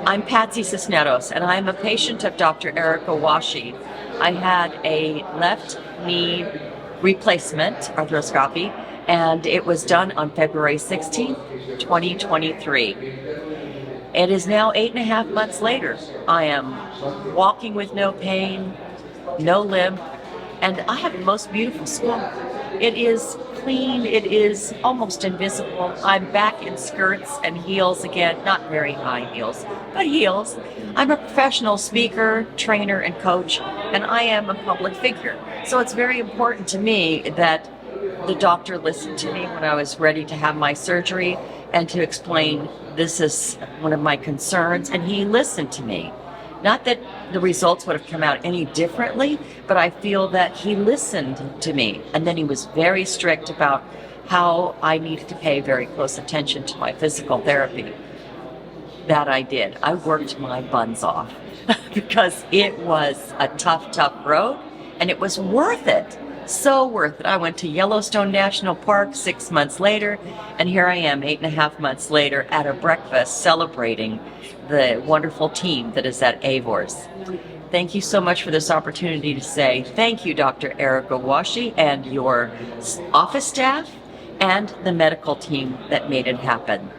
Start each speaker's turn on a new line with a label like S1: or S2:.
S1: I'm Patsy Cisneros, and I'm a patient of Dr. Eric Owashi. I had a left knee replacement arthroscopy, and it was done on February 16th, 2023. It is now 8.5 months later. I am walking with no pain, no limp, and I have the most beautiful skull. It is clean, it is almost invisible. I'm back in skirts and heels again, not very high heels, but heels. I'm a professional speaker, trainer, and coach, and I am a public figure. So it's very important to me that the doctor listened to me when I was ready to have my surgery and to explain this is one of my concerns, and he listened to me. Not that the results would have come out any differently, but I feel that he listened to me. And then he was very strict about how I needed to pay very close attention to my physical therapy. That I did. I worked my buns off because it was a tough road, and it was worth it. So worth it. I went to Yellowstone National Park 6 months later, and here I am 8.5 months later at a breakfast celebrating the wonderful team that is at AVORS. Thank you so much for this opportunity to say thank you, Dr. Eric Owashi, and your office staff and the medical team that made it happen.